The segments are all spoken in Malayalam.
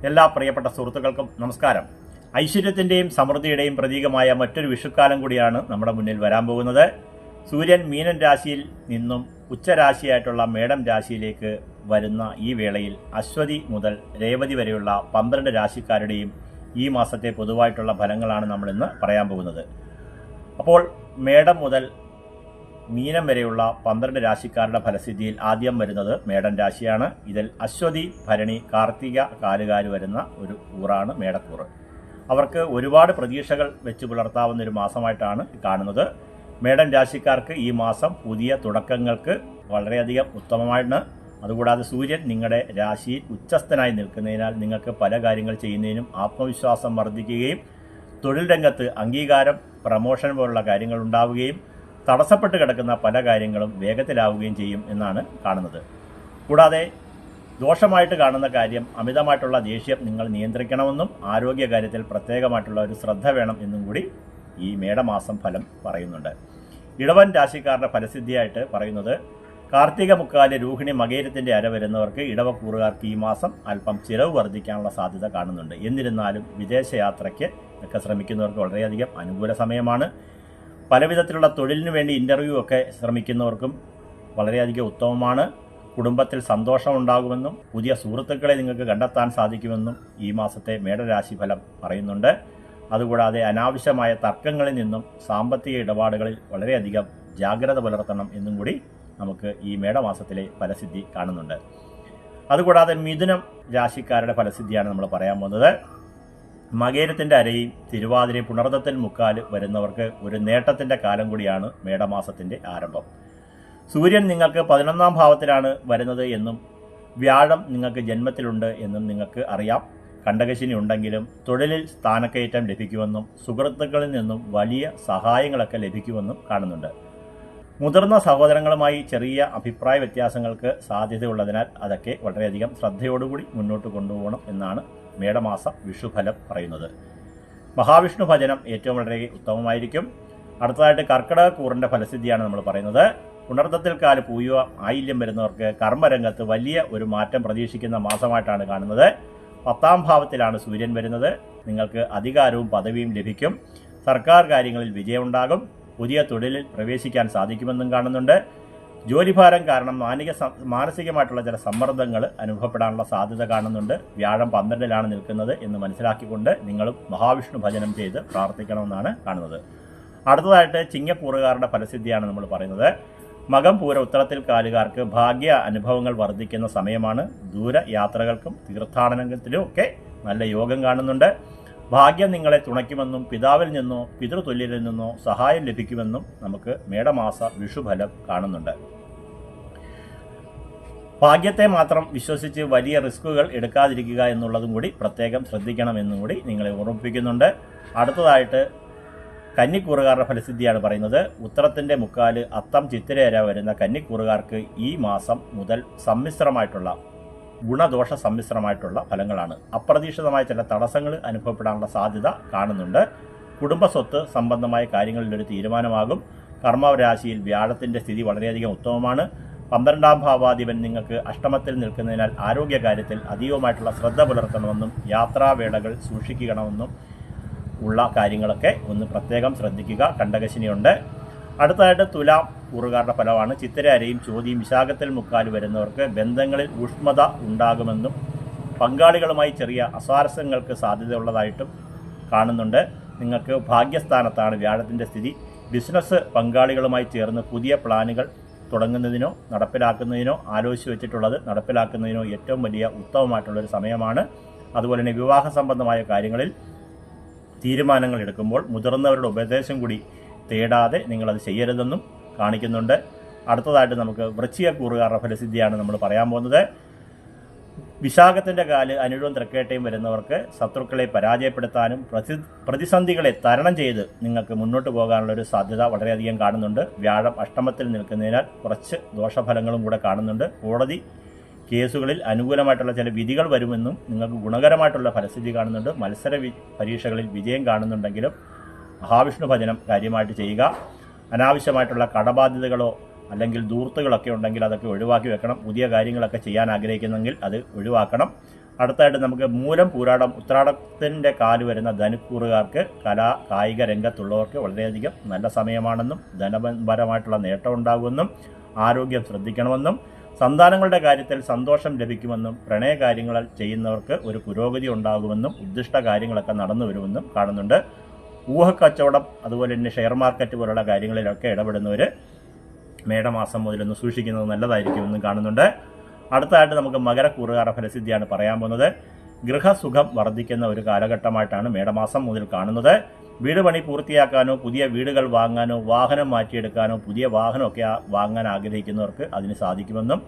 എല്ലാ പ്രിയപ്പെട്ട സുഹൃത്തുക്കൾക്കും നമസ്കാരം. ഐശ്വര്യത്തിന്റെയും സമൃദ്ധിയുടെയും പ്രതീകമായ മറ്റൊരു വിഷുക്കാലം കൂടിയാണ് നമ്മുടെ മുന്നിൽ വരാൻ പോകുന്നത്. സൂര്യൻ മീനൻ രാശിയിൽ നിന്നും ഉച്ചരാശിയായിട്ടുള്ള മേടം രാശിയിലേക്ക് വരുന്ന ഈ വേളയിൽ അശ്വതി മുതൽ രേവതി വരെയുള്ള 12 രാശിക്കാരുടെയും ഈ മാസത്തെ പൊതുവായിട്ടുള്ള ഫലങ്ങളാണ് നമ്മൾ ഇന്ന് പറയാൻ പോകുന്നത്. അപ്പോൾ മേടം മുതൽ മീനം വരെയുള്ള 12 രാശിക്കാരുടെ ഫലസിദ്ധിയിൽ ആദ്യം വരുന്നത് മേടൻ രാശിയാണ്. ഇതിൽ അശ്വതി, ഭരണി, കാർത്തിക കാലുകാര് വരുന്ന ഒരു കൂറാണ് മേടക്കൂറ്. അവർക്ക് ഒരുപാട് പ്രതീക്ഷകൾ വെച്ച് പുലർത്താവുന്ന ഒരു മാസമായിട്ടാണ് കാണുന്നത്. മേടൻ രാശിക്കാർക്ക് ഈ മാസം പുതിയ തുടക്കങ്ങൾക്ക് വളരെയധികം ഉത്തമമാണ്. അതുകൂടാതെ സൂര്യൻ നിങ്ങളുടെ രാശിയിൽ ഉച്ചസ്ഥനായി നിൽക്കുന്നതിനാൽ നിങ്ങൾക്ക് പല കാര്യങ്ങൾ ചെയ്യുന്നതിനും ആത്മവിശ്വാസം വർദ്ധിക്കുകയും തൊഴിൽ രംഗത്ത് അംഗീകാരം, പ്രമോഷൻ പോലുള്ള കാര്യങ്ങൾ ഉണ്ടാവുകയും തടസ്സപ്പെട്ട് കിടക്കുന്ന പല കാര്യങ്ങളും വേഗത്തിലാവുകയും ചെയ്യും എന്നാണ് കാണുന്നത്. കൂടാതെ ദോഷമായിട്ട് കാണുന്ന കാര്യം അമിതമായിട്ടുള്ള ദേഷ്യം നിങ്ങൾ നിയന്ത്രിക്കണമെന്നും ആരോഗ്യകാര്യത്തിൽ പ്രത്യേകമായിട്ടുള്ള ഒരു ശ്രദ്ധ വേണം എന്നും കൂടി ഈ മേടമാസം ഫലം പറയുന്നുണ്ട്. ഇടവൻ രാശിക്കാരുടെ ഫലസിദ്ധിയായിട്ട് പറയുന്നത് കാർത്തിക മുക്കാല്, രോഹിണി, മകേരത്തിന്റെ അര വരുന്നവർക്ക് ഇടവക്കൂറുകാർക്ക് ഈ മാസം അല്പം ചിലവ് വർദ്ധിക്കാനുള്ള സാധ്യത കാണുന്നുണ്ട്. എന്നിരുന്നാലും വിദേശയാത്രയ്ക്ക് ഒക്കെ ശ്രമിക്കുന്നവർക്ക് വളരെയധികം അനുകൂല സമയമാണ്. പലവിധത്തിലുള്ള തൊഴിലിനു വേണ്ടി ഇൻ്റർവ്യൂ ഒക്കെ ശ്രമിക്കുന്നവർക്കും വളരെയധികം ഉത്തമമാണ്. കുടുംബത്തിൽ സന്തോഷമുണ്ടാകുമെന്നും പുതിയ സുഹൃത്തുക്കളെ നിങ്ങൾക്ക് കണ്ടെത്താൻ സാധിക്കുമെന്നും ഈ മാസത്തെ മേടരാശി ഫലം പറയുന്നുണ്ട്. അതുകൂടാതെ അനാവശ്യമായ തർക്കങ്ങളിൽ നിന്നും സാമ്പത്തിക ഇടപാടുകളിൽ വളരെയധികം ജാഗ്രത പുലർത്തണം എന്നും കൂടി നമുക്ക് ഈ മേടമാസത്തിലെ ഫലസിദ്ധി കാണുന്നുണ്ട്. അതുകൂടാതെ മിഥുനം രാശിക്കാരുടെ ഫലസിദ്ധിയാണ് നമ്മൾ പറയാൻ പോകുന്നത്. മകേരത്തിന്റെ അരയും തിരുവാതിരയും പുണർദത്തിൽ മുക്കാല് വരുന്നവർക്ക് ഒരു നേട്ടത്തിന്റെ കാലം കൂടിയാണ് മേടമാസത്തിന്റെ ആരംഭം. സൂര്യൻ നിങ്ങൾക്ക് 11ാം ഭാവത്തിലാണ് വരുന്നത് എന്നും വ്യാഴം നിങ്ങൾക്ക് ജന്മത്തിലുണ്ട് എന്നും നിങ്ങൾക്ക് അറിയാം. കണ്ടകശിനി ഉണ്ടെങ്കിലും തൊഴിലിൽ സ്ഥാനക്കയറ്റം ലഭിക്കുമെന്നും സുഹൃത്തുക്കളിൽ നിന്നും വലിയ സഹായങ്ങളൊക്കെ ലഭിക്കുമെന്നും കാണുന്നുണ്ട്. മുതിർന്ന സഹോദരങ്ങളുമായി ചെറിയ അഭിപ്രായ വ്യത്യാസങ്ങൾക്ക് സാധ്യതയുള്ളതിനാൽ അതൊക്കെ വളരെയധികം ശ്രദ്ധയോടുകൂടി മുന്നോട്ട് കൊണ്ടുപോകണം എന്നാണ് മേടമാസ വിഷുഫലം പറയുന്നത്. മഹാവിഷ്ണു ഭജനം ഏറ്റവും വളരെ ഉത്തമമായിരിക്കും. അടുത്തതായിട്ട് കർക്കിടക കൂറിന്റെ ഫലസിദ്ധിയാണ് നമ്മൾ പറയുന്നത്. പുണർദത്തിൽ കാല്, പൂയോ, ആയില്യം വരുന്നവർക്ക് കർമ്മരംഗത്ത് വലിയ ഒരു മാറ്റം പ്രതീക്ഷിക്കുന്ന മാസമായിട്ടാണ് കാണുന്നത്. 10ാം ഭാവത്തിലാണ് സൂര്യൻ വരുന്നത്. നിങ്ങൾക്ക് അധികാരവും പദവിയും ലഭിക്കും. സർക്കാർ കാര്യങ്ങളിൽ വിജയമുണ്ടാകും. പുതിയ തൊഴിലിൽ പ്രവേശിക്കാൻ സാധിക്കുമെന്നും കാണുന്നുണ്ട്. ജോലിഭാരം കാരണം മാനസികമായിട്ടുള്ള ചില സമ്മർദ്ദങ്ങൾ അനുഭവപ്പെടാനുള്ള സാധ്യത കാണുന്നുണ്ട്. വ്യാഴം 12ലാണ് നിൽക്കുന്നത് എന്ന് മനസ്സിലാക്കിക്കൊണ്ട് നിങ്ങളും മഹാവിഷ്ണു ഭജനം ചെയ്ത് പ്രാർത്ഥിക്കണമെന്നാണ് കാണുന്നത്. അടുത്തതായിട്ട് ചിങ്ങക്കൂറുകാരുടെ ഫലസിദ്ധിയാണ് നമ്മൾ പറയുന്നത്. മകം, പൂര, ഉത്തരത്തിൽ കാലുകാർക്ക് ഭാഗ്യ അനുഭവങ്ങൾ വർദ്ധിക്കുന്ന സമയമാണ്. ദൂരയാത്രകൾക്കും തീർത്ഥാടനത്തിലും ഒക്കെ നല്ല യോഗം കാണുന്നുണ്ട്. ഭാഗ്യം നിങ്ങളെ തുണയ്ക്കുമെന്നും പിതാവിൽ നിന്നോ പിതൃതുല്യരിൽ നിന്നോ സഹായം ലഭിക്കുമെന്നും നമുക്ക് മേടമാസ വിഷുഫലം കാണുന്നുണ്ട്. ഭാഗ്യത്തെ മാത്രം വിശ്വസിച്ച് വലിയ റിസ്കുകൾ എടുക്കാതിരിക്കുക എന്നുള്ളതും കൂടി പ്രത്യേകം ശ്രദ്ധിക്കണമെന്നും കൂടി നിങ്ങളെ ഓർമ്മിപ്പിക്കുന്നുണ്ട്. അടുത്തതായിട്ട് കന്നിക്കൂറുകാരുടെ ഫലസിദ്ധിയാണ് പറയുന്നത്. ഉത്തരത്തിന്റെ മുക്കാല്, അത്തം, ചിത്തിരേര വരുന്ന കന്നിക്കൂറുകാർക്ക് ഈ മാസം മുതൽ സമ്മിശ്രമായിട്ടുള്ള ഗുണദോഷ സമ്മിശ്രമായിട്ടുള്ള ഫലങ്ങളാണ്. അപ്രതീക്ഷിതമായ ചില തടസ്സങ്ങൾ അനുഭവപ്പെടാനുള്ള സാധ്യത കാണുന്നുണ്ട്. കുടുംബസ്വത്ത് സംബന്ധമായ കാര്യങ്ങളിലൊരു തീരുമാനമാകും. കർമ്മരാശിയിൽ വ്യാഴത്തിന്റെ സ്ഥിതി വളരെയധികം ഉത്തമമാണ്. 12ാം ഭാവാധിപൻ നിങ്ങൾക്ക് അഷ്ടമത്തിൽ നിൽക്കുന്നതിനാൽ ആരോഗ്യകാര്യത്തിൽ അതീവമായിട്ടുള്ള ശ്രദ്ധ പുലർത്തണമെന്നും യാത്രാവേളകൾ സൂക്ഷിക്കണമെന്നും ഉള്ള കാര്യങ്ങളൊക്കെ ഒന്ന് പ്രത്യേകം ശ്രദ്ധിക്കുക. കണ്ടകശിനിയുണ്ട്. അടുത്തതായിട്ട് തുലാം കൂറുകാരുടെ ഫലമാണ്. ചിത്തിര അരയും ചോതിയും വിശാഖത്തിൽ മുക്കാല് വരുന്നവർക്ക് ബന്ധങ്ങളിൽ ഊഷ്മത ഉണ്ടാകുമെന്നും പങ്കാളികളുമായി ചെറിയ അസ്വാരസ്യങ്ങൾക്ക് സാധ്യതയുള്ളതായിട്ടും കാണുന്നുണ്ട്. നിങ്ങൾക്ക് ഭാഗ്യസ്ഥാനത്താണ് വ്യാഴത്തിൻ്റെ സ്ഥിതി. ബിസിനസ് പങ്കാളികളുമായി ചേർന്ന് പുതിയ പ്ലാനുകൾ തുടങ്ങുന്നതിനോ നടപ്പിലാക്കുന്നതിനോ ആലോചിച്ച് വെച്ചിട്ടുള്ളത് നടപ്പിലാക്കുന്നതിനോ ഏറ്റവും വലിയ ഉത്തമമായിട്ടുള്ളൊരു സമയമാണ്. അതുപോലെ തന്നെ വിവാഹ സംബന്ധമായ കാര്യങ്ങളിൽ തീരുമാനങ്ങൾ എടുക്കുമ്പോൾ മുതിർന്നവരുടെ ഉപദേശം കൂടി തേടാതെ നിങ്ങളത് ചെയ്യരുതെന്നും കാണിക്കുന്നുണ്ട്. അടുത്തതായിട്ട് നമുക്ക് വൃശ്ചികക്കൂറുകാരുടെ ഫലസിദ്ധിയാണ് നമ്മൾ പറയാൻ പോകുന്നത്. വിശാഖത്തിന്റെ കാല്, അനിഴവും തൃക്കേട്ടയും വരുന്നവർക്ക് ശത്രുക്കളെ പരാജയപ്പെടുത്താനും പ്രതിസന്ധികളെ തരണം ചെയ്ത് നിങ്ങൾക്ക് മുന്നോട്ട് പോകാനുള്ള ഒരു സാധ്യത വളരെയധികം കാണുന്നുണ്ട്. വ്യാഴം അഷ്ടമത്തിൽ നിൽക്കുന്നതിനാൽ കുറച്ച് ദോഷഫലങ്ങളും കൂടെ കാണുന്നുണ്ട്. കോടതി കേസുകളിൽ അനുകൂലമായിട്ടുള്ള ചില വിധികൾ വരുമെന്നും നിങ്ങൾക്ക് ഗുണകരമായിട്ടുള്ള ഫലസിദ്ധി കാണുന്നുണ്ട്. മത്സര പരീക്ഷകളിൽ വിജയം കാണുന്നുണ്ടെങ്കിലും മഹാവിഷ്ണു ഭജനം കാര്യമായിട്ട് ചെയ്യുക. അനാവശ്യമായിട്ടുള്ള കടബാധ്യതകളോ അല്ലെങ്കിൽ ദൂർത്തുകളൊക്കെ ഉണ്ടെങ്കിൽ അതൊക്കെ ഒഴിവാക്കി വെക്കണം. പുതിയ കാര്യങ്ങളൊക്കെ ചെയ്യാൻ ആഗ്രഹിക്കുന്നെങ്കിൽ അത് ഒഴിവാക്കണം. അടുത്തായിട്ട് നമുക്ക് മൂലം പൂരാടം ഉത്രാടത്തിൻ്റെ കാല് വരുന്ന ധനുക്കൂറുകാർക്ക് കായിക രംഗത്തുള്ളവർക്ക് വളരെയധികം നല്ല സമയമാണെന്നും ധനപരമായിട്ടുള്ള നേട്ടം ഉണ്ടാകുമെന്നും ആരോഗ്യം ശ്രദ്ധിക്കണമെന്നും സന്താനങ്ങളുടെ കാര്യത്തിൽ സന്തോഷം ലഭിക്കുമെന്നും പ്രണയകാര്യങ്ങൾ ചെയ്യുന്നവർക്ക് ഒരു പുരോഗതി ഉണ്ടാകുമെന്നും ഉദ്ദിഷ്ട കാര്യങ്ങളൊക്കെ നടന്നു വരുമെന്നും കാണുന്നുണ്ട്. ഊഹക്കച്ചവടം അതുപോലെ തന്നെ ഷെയർ മാർക്കറ്റ് പോലുള്ള കാര്യങ്ങളിലൊക്കെ ഇടപെടുന്നവർ മേടമാസം മുതലൊന്ന് സൂക്ഷിക്കുന്നത് നല്ലതായിരിക്കുമെന്നും കാണുന്നുണ്ട്. അടുത്തതായിട്ട് നമുക്ക് മകരക്കൂറുകാരുടെ ഫലസിദ്ധിയാണ് പറയാൻ പോകുന്നത്. ഗൃഹസുഖം വർദ്ധിക്കുന്ന ഒരു കാലഘട്ടമായിട്ടാണ് മേടമാസം മുതൽ കാണുന്നത്. വീട് പണി പൂർത്തിയാക്കാനോ പുതിയ വീടുകൾ വാങ്ങാനോ വാഹനം മാറ്റിയെടുക്കാനോ പുതിയ വാഹനമൊക്കെ വാങ്ങാൻ ആഗ്രഹിക്കുന്നവർക്ക് അതിന് സാധിക്കുമെന്നും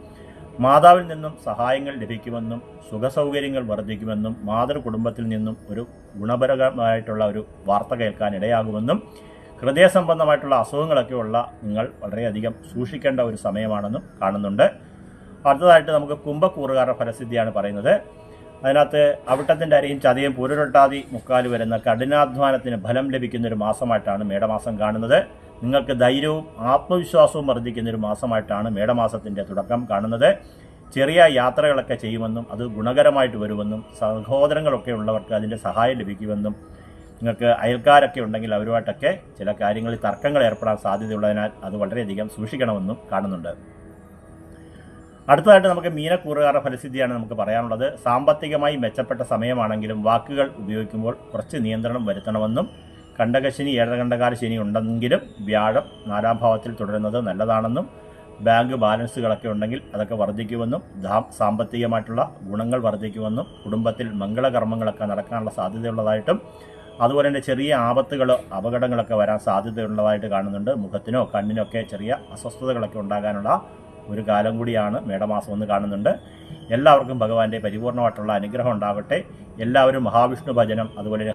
മാതാവിൽ നിന്നും സഹായങ്ങൾ ലഭിക്കുമെന്നും സുഖസൗകര്യങ്ങൾ വർദ്ധിക്കുമെന്നും മാതൃകുടുംബത്തിൽ നിന്നും ഒരു ഗുണപരമായിട്ടുള്ള ഒരു വാർത്ത കേൾക്കാൻ ഇടയാകുമെന്നും ഹൃദയ സംബന്ധമായിട്ടുള്ള അസുഖങ്ങളൊക്കെ ഉള്ള നിങ്ങൾ വളരെയധികം സൂക്ഷിക്കേണ്ട ഒരു സമയമാണെന്നും കാണുന്നുണ്ട്. അടുത്തതായിട്ട് നമുക്ക് കുംഭക്കൂറുകാരുടെ ഫലസിദ്ധിയാണ് പറയുന്നത്. അതിനകത്ത് അവിട്ടത്തിൻ്റെ അരിയും ചതയും പൂരുരുട്ടാതി മുക്കാല് വരുന്ന കഠിനാധ്വാനത്തിന് ഫലം ലഭിക്കുന്ന ഒരു മാസമായിട്ടാണ് മേടമാസം കാണുന്നത്. നിങ്ങൾക്ക് ധൈര്യവും ആത്മവിശ്വാസവും വർദ്ധിക്കുന്ന ഒരു മാസമായിട്ടാണ് മേടമാസത്തിൻ്റെ തുടക്കം കാണുന്നത്. ചെറിയ യാത്രകളൊക്കെ ചെയ്യുമെന്നും അത് ഗുണകരമായിട്ട് വരുമെന്നും സഹോദരങ്ങളൊക്കെ ഉള്ളവർക്ക് അതിൻ്റെ സഹായം ലഭിക്കുമെന്നും നിങ്ങൾക്ക് അയൽക്കാരൊക്കെ ഉണ്ടെങ്കിൽ അവരുമായിട്ടൊക്കെ ചില കാര്യങ്ങളിൽ തർക്കങ്ങൾ ഏർപ്പെടാൻ സാധ്യതയുള്ളതിനാൽ അത് വളരെയധികം സൂക്ഷിക്കണമെന്നും കാണുന്നുണ്ട്. അടുത്തതായിട്ട് നമുക്ക് മീനക്കൂറുകാരുടെ ഫലസിദ്ധിയാണ് നമുക്ക് പറയാനുള്ളത്. സാമ്പത്തികമായി മെച്ചപ്പെട്ട സമയമാണെങ്കിലും വാക്കുകൾ ഉപയോഗിക്കുമ്പോൾ കുറച്ച് നിയന്ത്രണം വരുത്തണമെന്നും കണ്ടകശനി ഏഴരകണ്ടകാല ശനി ഉണ്ടെങ്കിലും വ്യാഴം 4-ാം ഭാവത്തിൽ തുടരുന്നത് നല്ലതാണെന്നും ബാങ്ക് ബാലൻസുകളൊക്കെ ഉണ്ടെങ്കിൽ അതൊക്കെ വർദ്ധിക്കുമെന്നും സാമ്പത്തികമായിട്ടുള്ള ഗുണങ്ങൾ വർദ്ധിക്കുമെന്നും കുടുംബത്തിൽ മംഗളകർമ്മങ്ങളൊക്കെ നടക്കാനുള്ള സാധ്യതയുള്ളതായിട്ടും അതുപോലെ തന്നെ ചെറിയ ആപത്തുകളോ അപകടങ്ങളൊക്കെ വരാൻ സാധ്യതയുള്ളതായിട്ട് കാണുന്നുണ്ട്. മുഖത്തിനോ കണ്ണിനോ ഒക്കെ ചെറിയ അസ്വസ്ഥതകളൊക്കെ ഉണ്ടാകാനുള്ള ഒരു കാലം കൂടിയാണ് മേടമാസം എന്ന് കാണുന്നുണ്ട്. എല്ലാവർക്കും ഭഗവാന്റെ പരിപൂർണമായിട്ടുള്ള അനുഗ്രഹം ഉണ്ടാവട്ടെ. എല്ലാവരും മഹാവിഷ്ണു ഭജനം അതുപോലെ